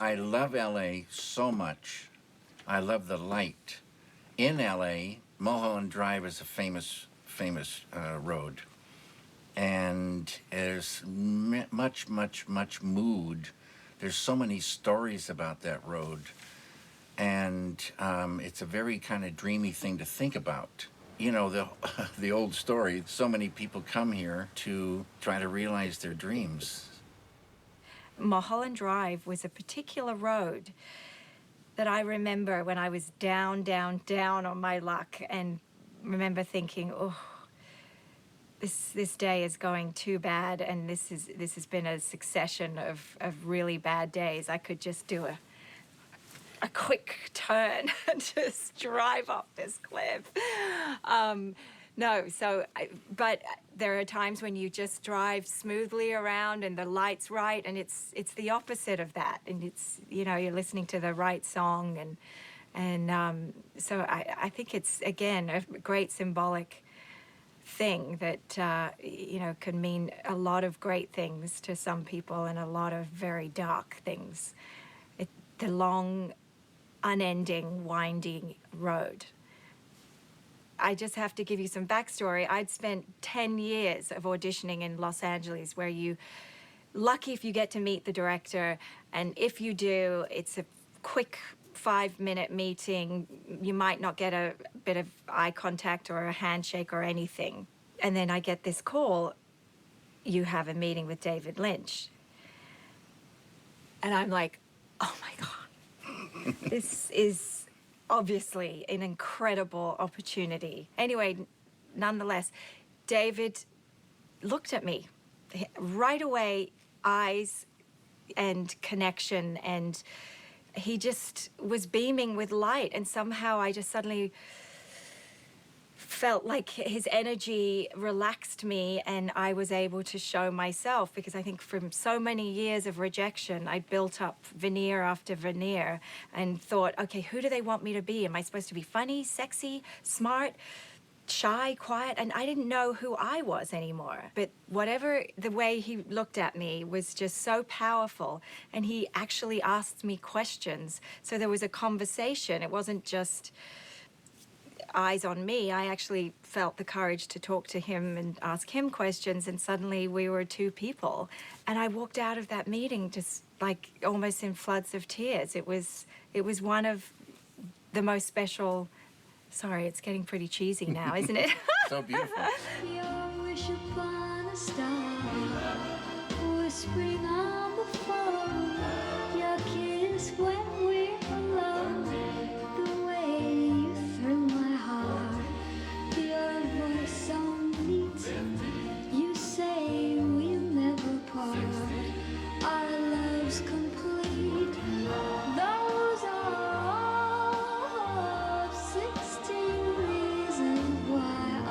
I love LA so much. I love the light. In LA, Mulholland Drive is a famous road. And there's much mood. There's so many stories about that road. And it's a very kind of dreamy thing to think about. You know, the old story, so many people come here to try to realize their dreams. Mulholland Drive was a particular road that I remember when I was down on my luck, and remember thinking, oh, this day is going too bad, and this has been a succession of really bad days. I could just do a quick turn and just drive off this cliff. But there are times when you just drive smoothly around and the light's right, and it's the opposite of that. And it's, you know, you're listening to the right song, and so I think it's, again, a great symbolic thing that, you know, can mean a lot of great things to some people and a lot of very dark things. The long, unending, winding road. I just have to give you some backstory. I'd spent 10 years of auditioning in Los Angeles, where lucky if you get to meet the director, and if you do, it's a quick 5-minute meeting. You might not get a bit of eye contact or a handshake or anything. And then I get this call, you have a meeting with David Lynch. And I'm like, oh my God, this is obviously an incredible opportunity. Anyway, nonetheless, David looked at me right away, eyes and connection, and he just was beaming with light, and somehow I just suddenly felt like his energy relaxed me, and I was able to show myself, because I think from so many years of rejection, I built up veneer after veneer and thought, okay, who do they want me to be? Am I supposed to be funny, sexy, smart, shy, quiet? And I didn't know who I was anymore. But whatever, the way he looked at me was just so powerful, and he actually asked me questions. So there was a conversation. It wasn't just eyes on me. I actually felt the courage to talk to him and ask him questions, and suddenly we were two people. And I walked out of that meeting just like almost in floods of tears. It was one of the most special. Sorry, it's getting pretty cheesy now, isn't it? So beautiful. Your wish upon a star, whispering on the phone, your kiss when we're alone, the way you thrill my heart, your voice so neat, you say we'll never part, our love's complete, those are all of 16 reasons why I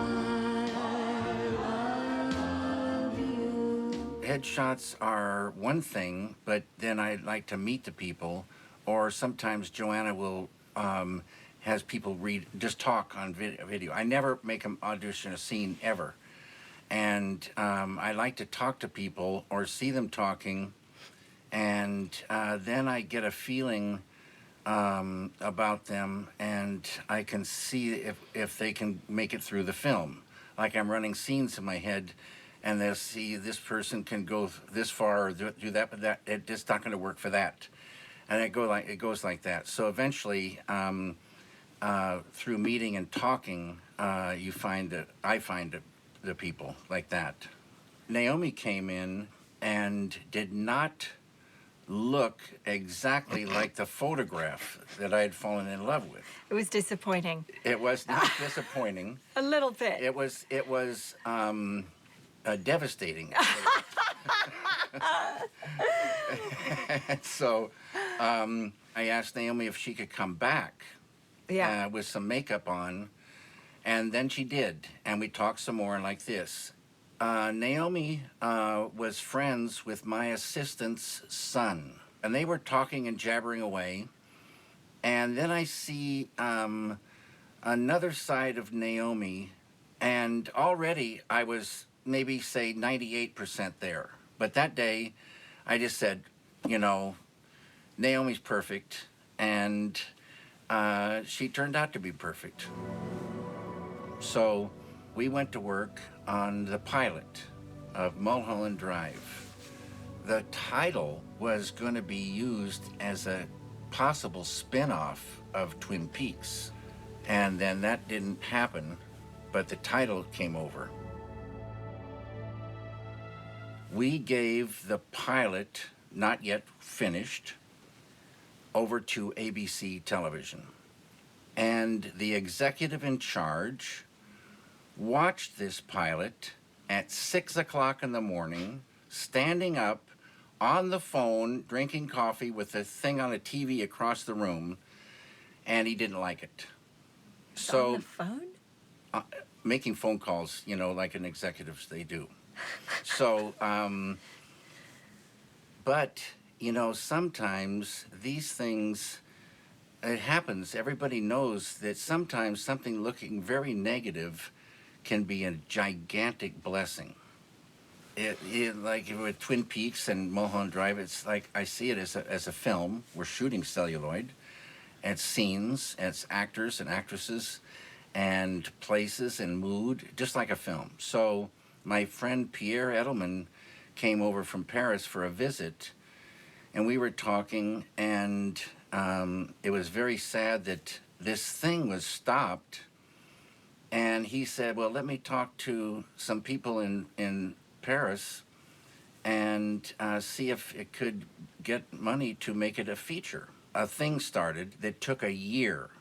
love you. Headshots are one thing, but then I like to meet the people, or sometimes Joanna will has people just talk on video. I never make them audition a scene ever, and I like to talk to people or see them talking, and then I get a feeling about them, and I can see if they can make it through the film. Like I'm running scenes in my head, and they'll see this person can go this far or do that, but that it's not going to work for that, and it goes like that. So eventually, through meeting and talking, I find the people like that. Naomi came in and did not look exactly like the photograph that I had fallen in love with. It was disappointing. It was not disappointing. A little bit. It was devastating. So I asked Naomi if she could come back with some makeup on, and then she did, and we talked some more like this. Naomi was friends with my assistant's son, and they were talking and jabbering away, and then I see another side of Naomi, and already I was maybe, say, 98% there. But that day, I just said, you know, Naomi's perfect, and she turned out to be perfect. So we went to work on the pilot of Mulholland Drive. The title was going to be used as a possible spin-off of Twin Peaks. And then that didn't happen, but the title came over. We gave the pilot, not yet finished, over to ABC television. And the executive in charge watched this pilot at 6 o'clock in the morning, standing up on the phone, drinking coffee with a thing on a TV across the room, and he didn't like it. So On the phone? making phone calls, you know, like an executives they do. So, but, you know, sometimes these things, it happens. Everybody knows that sometimes something looking very negative can be a gigantic blessing. Like with Twin Peaks and Mulholland Drive, it's like I see it as a film. We're shooting celluloid. It's scenes, it's actors and actresses, and places and mood, just like a film. So my friend Pierre Edelman came over from Paris for a visit, and we were talking, and it was very sad that this thing was stopped. And he said, well, let me talk to some people in Paris and see if it could get money to make it a feature. A thing started that took a year.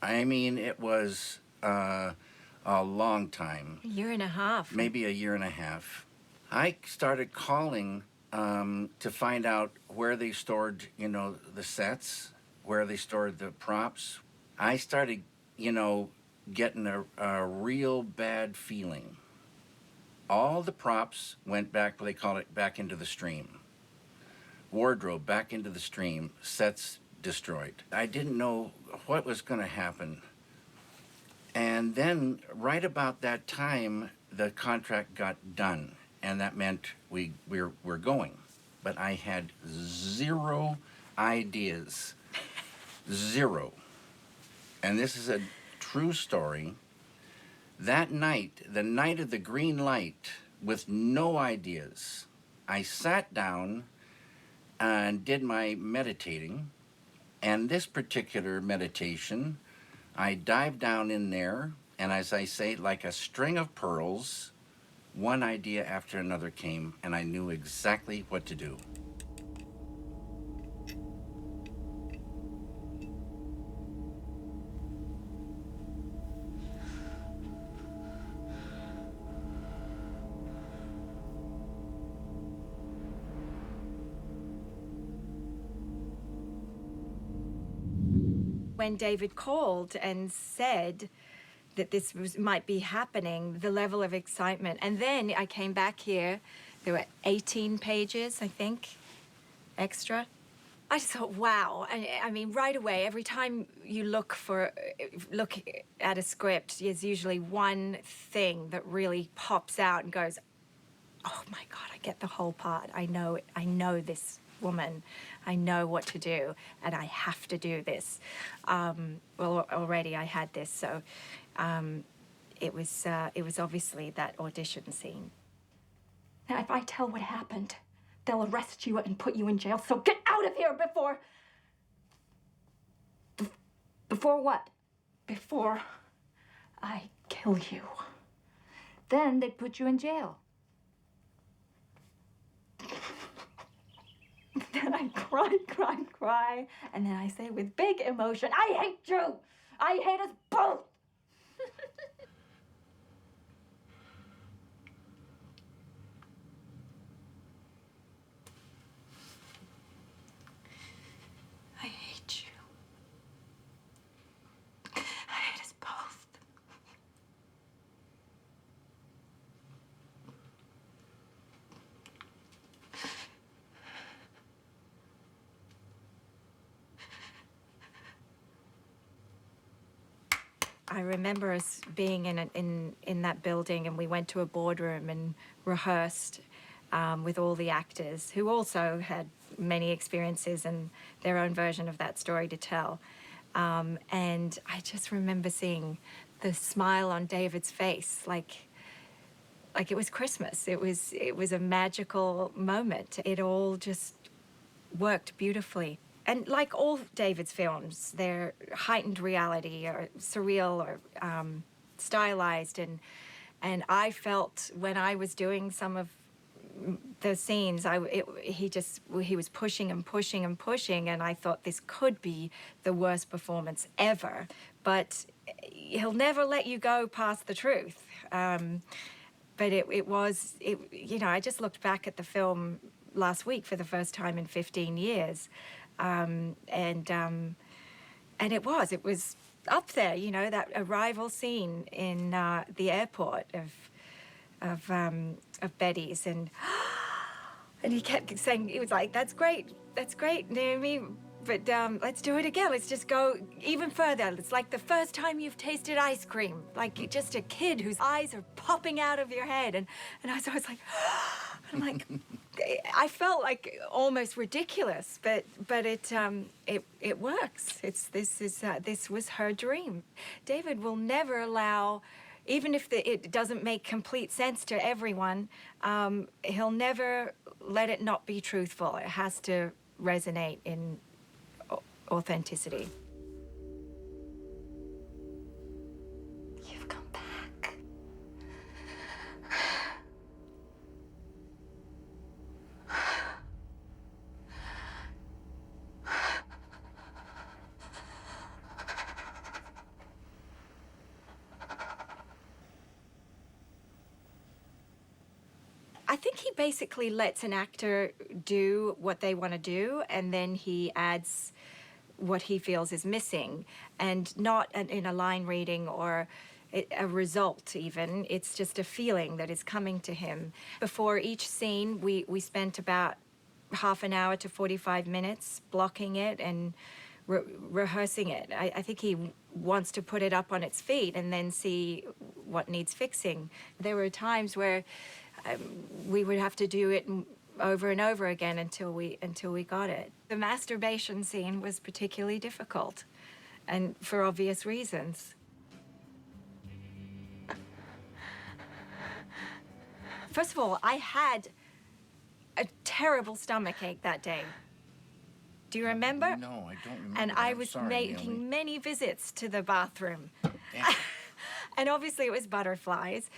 I mean, it was a long time. A year and a half. Maybe a year and a half. I started calling to find out where they stored, you know, the sets, where they stored the props. I started, you know, getting a real bad feeling. All the props went back, they call it back into the stream. Wardrobe back into the stream, sets destroyed. I didn't know what was going to happen. And then right about that time, the contract got done, and that meant we're going. But I had zero ideas. Zero. And this is a true story. That night, the night of the green light, with no ideas, I sat down and did my meditating. And this particular meditation, I dived down in there, and as I say, like a string of pearls, one idea after another came, and I knew exactly what to do. When David called and said that might be happening, the level of excitement. And then I came back here. There were 18 pages, I think, extra. I just thought, wow. I mean, right away, every time you look at a script, there's usually one thing that really pops out and goes, oh my God, I get the whole part. I know this woman. I know what to do, and I have to do this. Well, already I had this, so it was obviously that audition scene. Now, if I tell what happened, they'll arrest you and put you in jail. So get out of here before. Before what? Before I kill you. Then they put you in jail. Then I cry, and then I say with big emotion, I hate you! I hate us both! I hate you. I hate us both. I remember us being in that building, and we went to a boardroom and rehearsed with all the actors who also had many experiences and their own version of that story to tell. And I just remember seeing the smile on David's face, like it was Christmas. It was a magical moment. It all just worked beautifully. And like all David's films, they're heightened reality or surreal or stylized. And I felt when I was doing some of the scenes, he was pushing and pushing and pushing, and I thought this could be the worst performance ever. But he'll never let you go past the truth. But I just looked back at the film last week for the first time in 15 years. And it was up there, that arrival scene in the airport of Betty's. And he kept saying, he was like, that's great, Naomi. But let's do it again. Let's just go even further. It's like the first time you've tasted ice cream, like you're just a kid whose eyes are popping out of your head. And I was like, I'm like, I felt like almost ridiculous, but it works. This was her dream. David will never allow, even if it doesn't make complete sense to everyone, he'll never let it not be truthful. It has to resonate in authenticity. You've come back. I think he basically lets an actor do what they want to do, and then he adds what he feels is missing, and not in a line reading or a result even. It's just a feeling that is coming to him. Before each scene, we spent about half an hour to 45 minutes blocking it and rehearsing it. I think he wants to put it up on its feet and then see what needs fixing. There were times where we would have to do it over and over again until we got it. The masturbation scene was particularly difficult, and for obvious reasons. First of all, I had a terrible stomachache that day. Do you remember? No, I don't remember. And I I'm was sorry, making Naomi. many visits to the bathroom. Damn. And obviously it was butterflies.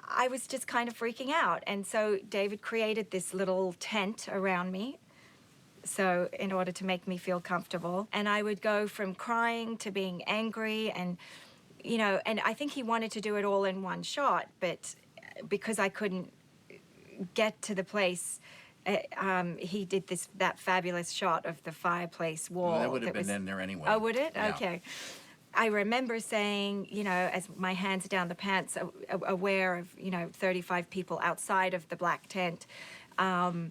I was just kind of freaking out. And so David created this little tent around me, so in order to make me feel comfortable. And I would go from crying to being angry, and and I think he wanted to do it all in one shot, but because I couldn't get to the place, he did that fabulous shot of the fireplace wall. Well, that would have been in there anyway. Oh, would it? Yeah. Okay. I remember saying, as my hands are down the pants, aware of, 35 people outside of the black tent, I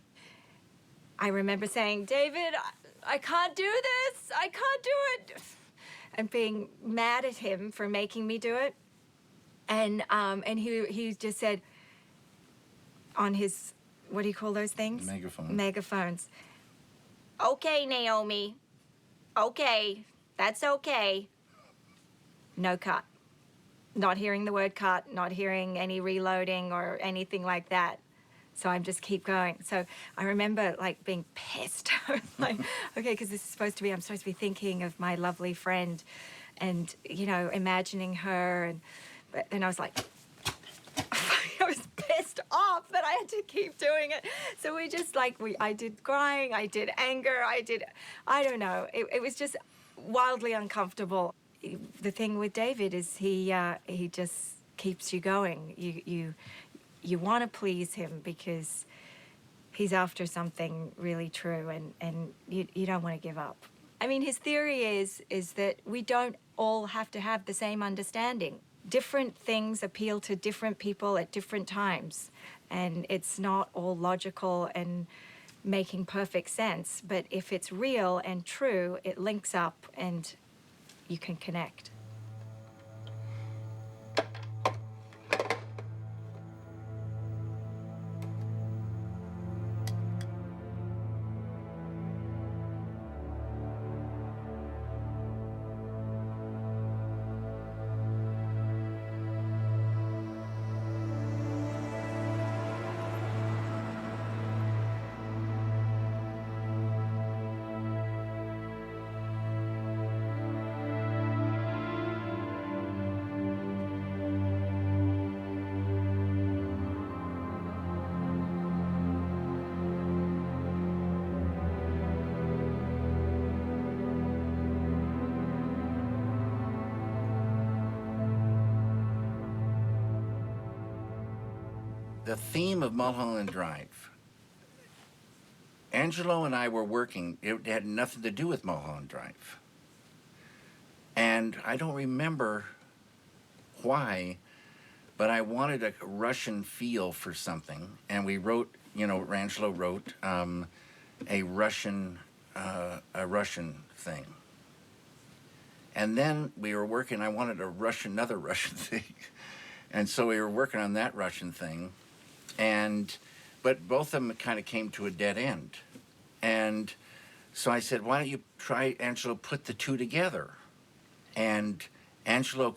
remember saying, David, I can't do this. I can't do it. And being mad at him for making me do it. And he just said on his, what do you call those things? Megaphone. Megaphones. Okay, Naomi. Okay. That's okay. No cut. Not hearing the word cut, not hearing any reloading or anything like that. So I just keep going. So I remember being pissed. I was like, okay, because I'm supposed to be thinking of my lovely friend and, imagining her. And I was like, I was pissed off that I had to keep doing it. So we just I did crying, I did anger, I don't know. It was just wildly uncomfortable. The thing with David is he just keeps you going. You want to please him because he's after something really true, and you don't want to give up. I mean, his theory is that we don't all have to have the same understanding. Different things appeal to different people at different times, and it's not all logical and making perfect sense. But if it's real and true, it links up and you can connect. The theme of Mulholland Drive. Angelo and I were working. It had nothing to do with Mulholland Drive. And I don't remember why, but I wanted a Russian feel for something. And we wrote, Angelo wrote a Russian thing. And then we were working, I wanted another Russian thing. And so we were working on that Russian thing. But both of them kind of came to a dead end. And so I said, why don't you try, Angelo, put the two together? And Angelo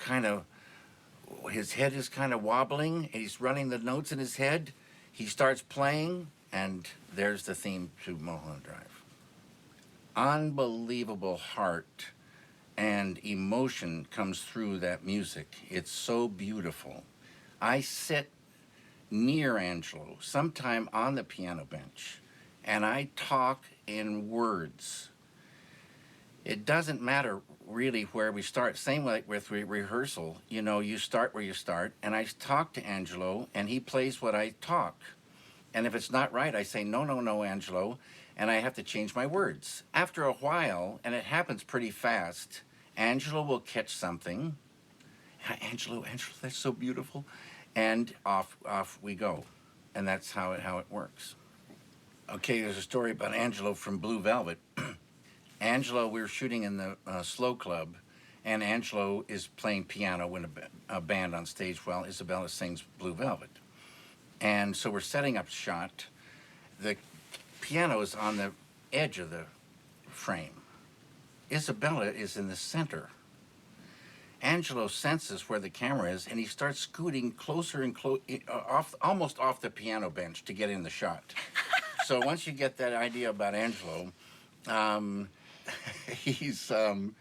his head is kind of wobbling. He's running the notes in his head. He starts playing, and there's the theme to Mulholland Drive. Unbelievable heart and emotion comes through that music. It's so beautiful. I sit near Angelo, sometime on the piano bench, and I talk in words. It doesn't matter really where we start. Same like with rehearsal, you start where you start, and I talk to Angelo, and he plays what I talk. And if it's not right, I say, no, Angelo, and I have to change my words. After a while, and it happens pretty fast, Angelo will catch something. Angelo, that's so beautiful. And off we go. And that's how it works. Okay, there's a story about Angelo from Blue Velvet. Angelo, we were shooting in the Slow Club, and Angelo is playing piano with a band on stage while Isabella sings Blue Velvet. And so we're setting up shot. The piano is on the edge of the frame. Isabella is in the center. Angelo senses where the camera is, and he starts scooting closer and almost off the piano bench to get in the shot. So once you get that idea about Angelo, he's kind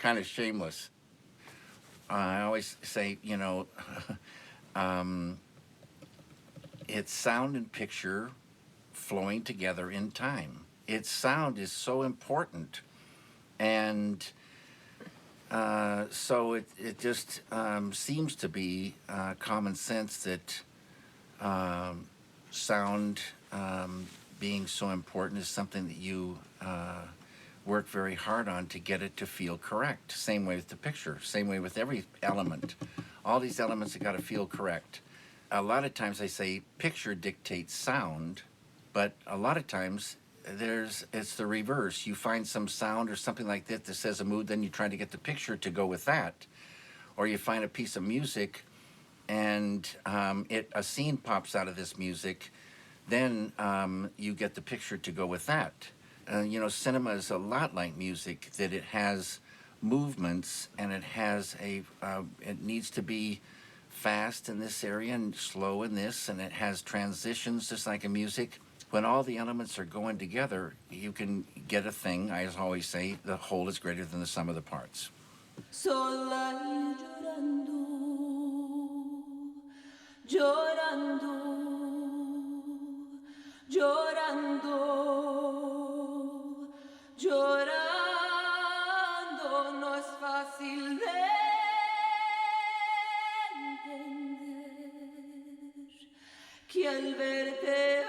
of shameless. I always say, it's sound and picture flowing together in time. Its sound is so important, and so it just seems to be common sense that sound being so important is something that you work very hard on to get it to feel correct. Same way with the picture, same way with every element. All these elements have got to feel correct. A lot of times I say picture dictates sound, but a lot of times it's the reverse. You find some sound or something like that that says a mood, then you try to get the picture to go with that. Or you find a piece of music and a scene pops out of this music, then you get the picture to go with that. Cinema is a lot like music, that it has movements and it has it needs to be fast in this area and slow in this, and it has transitions just like in music. When all the elements are going together, you can get a thing. I always say the whole is greater than the sum of the parts. Sola llorando, llorando, llorando, no es fácil de entender que al verte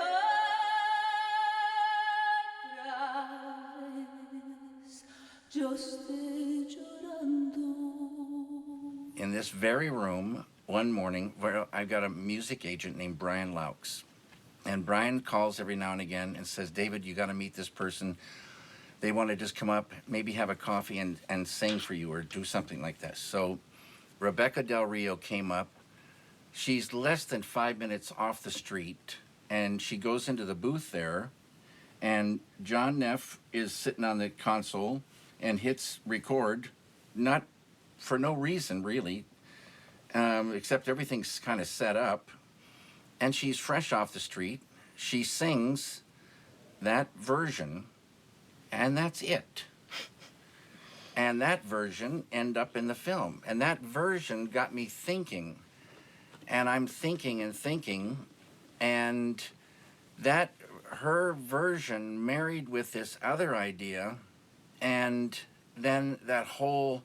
yo estoy llorando. In this very room, one morning, where I've got a music agent named Brian Laux. And Brian calls every now and again and says, David, you got to meet this person. They want to just come up, maybe have a coffee and sing for you or do something like this. So Rebecca Del Rio came up. She's less than 5 minutes off the street, and she goes into the booth there, and John Neff is sitting on the console and hits record, not for no reason really, except everything's kind of set up, and she's fresh off the street. She sings that version, and that's it. And that version ended up in the film, and that version got me thinking, and I'm thinking and thinking, and that her version married with this other idea, and then that whole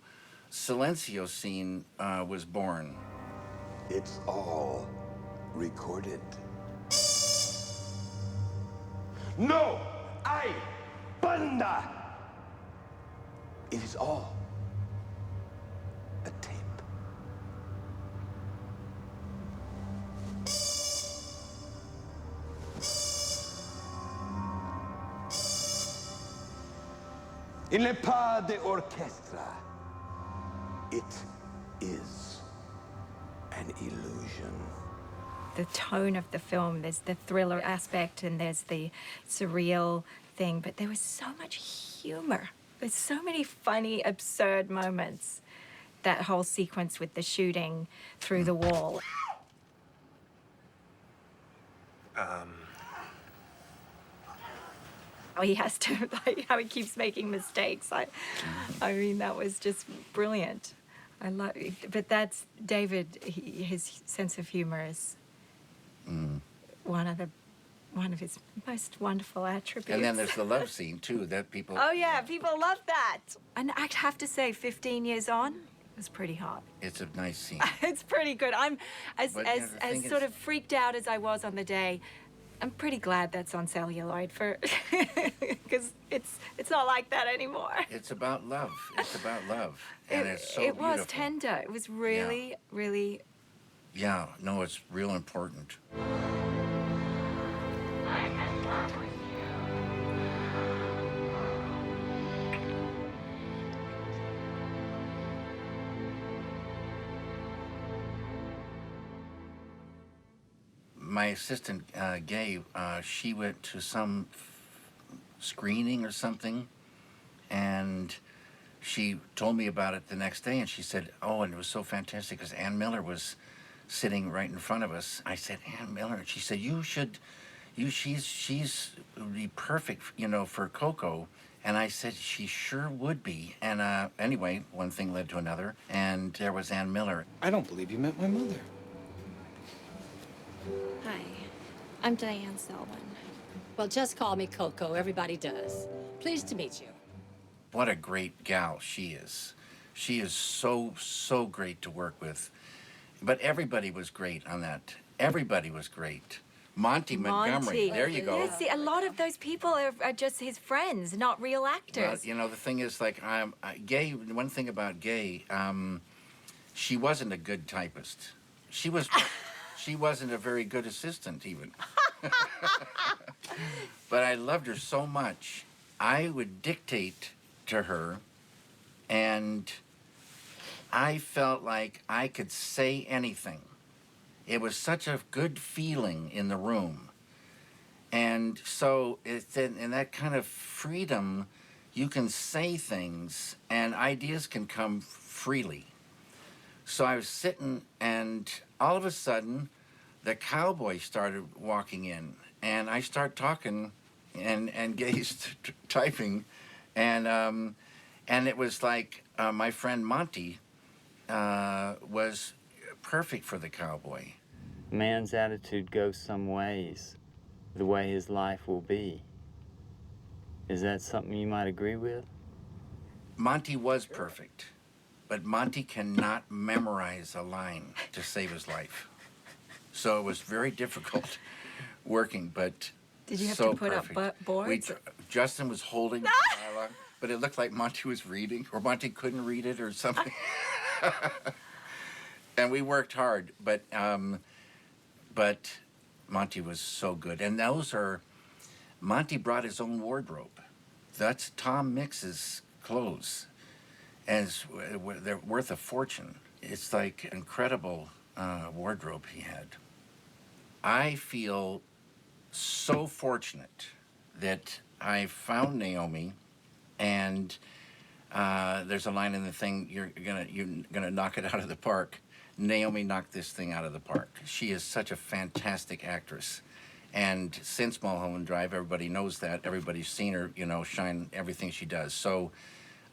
Silencio scene was born. It's all recorded. No, I, banda. It is all a tape. Il n'est pas d'orchestre. It is an illusion. The tone of the film, there's the thriller aspect and there's the surreal thing, but there was so much humor. There's so many funny, absurd moments. That whole sequence with the shooting through the wall. He has to, like, how he keeps making mistakes. I mean, that was just brilliant. I love it. But that's David. His sense of humor is one of his most wonderful attributes. And then there's the love scene too that people. Oh yeah, people love that. And I have to say, 15 years on, it was pretty hot. It's a nice scene. It's pretty good. I'm as But, as yeah, the thing as sort is- of freaked out as I was on the day. I'm pretty glad that's on celluloid for because it's not like that anymore. It's about love. It's about love, and it's so it was beautiful. tender. It was really, really. Yeah, no, it's real important. I'm in love with you. My assistant, Gay, she went to some screening or something, and she told me about it the next day, and she said, oh, and it was so fantastic because Ann Miller was sitting right in front of us. I said, Ann Miller, and she said, she's would be perfect, you know, for Coco. And I said, she sure would be. And anyway, one thing led to another, and there was Ann Miller. I don't believe you met my mother. Hi, I'm Diane Selwyn. Well, just call me Coco. Everybody does. Pleased to meet you. What a great gal she is. She is so, so great to work with. But everybody was great on that. Everybody was great. Monty Montgomery, there you go. Yeah, see, a lot of those people are just his friends, not real Well, actors. you know, the thing is, like, Gay, one thing about Gay, she wasn't a good typist. She wasn't a very good assistant, even. But I loved her so much. I would dictate to her, and I felt like I could say anything. It was such a good feeling in the room. And so it's in that kind of freedom, you can say things and ideas can come freely. So I was sitting, and all of a sudden, the cowboy started walking in, and I start talking and Gay's typing, and it was like my friend Monty was perfect for the cowboy. Man's attitude goes some ways, the way his life will be. Is that something you might agree with? Monty was perfect, but Monty cannot memorize a line to save his life. So it was very difficult working, but Did you have so to put perfect. up boards? Justin was holding the dialogue, but it looked like Monty was reading, or Monty couldn't read it or something. And we worked hard, but Monty was so good. And Monty brought his own wardrobe. That's Tom Mix's clothes. And they're worth a fortune. It's like incredible wardrobe he had. I feel so fortunate that I found Naomi, and there's a line in the thing, you're gonna knock it out of the park. Naomi knocked this thing out of the park. She is such a fantastic actress. And since Mulholland Drive, everybody knows that. Everybody's seen her, you know, shine everything she does. So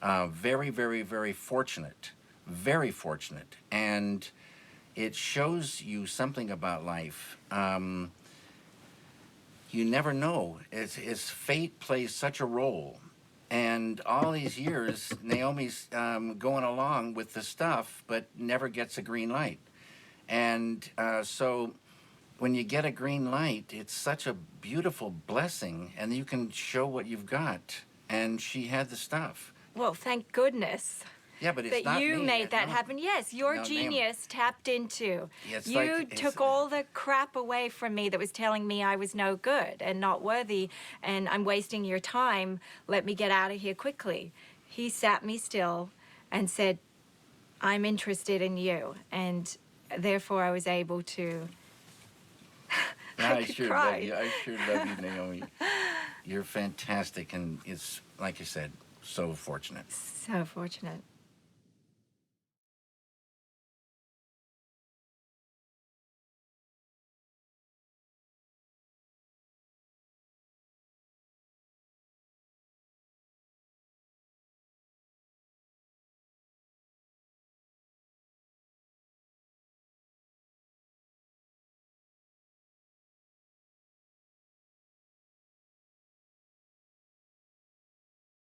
very, very, very fortunate. Very fortunate. And it shows you something about life. You never know. It's fate plays such a role. And all these years, Naomi's going along with the stuff, but never gets a green light. And so when you get a green light, it's such a beautiful blessing, and you can show what you've got. And she had the stuff. Well, thank goodness Yeah, but it's that not you me. made that No. happen. Yes, your No, Naomi. genius tapped into. Yeah, it's You like- it's- took all the crap away from me that was telling me I was no good and not worthy, and I'm wasting your time. Let me get out of here quickly. He sat me still and said, I'm interested in you. And therefore I was able to. I could sure cry. love you. I sure love you, Naomi. You're fantastic, and it's, like you said, so fortunate. So fortunate.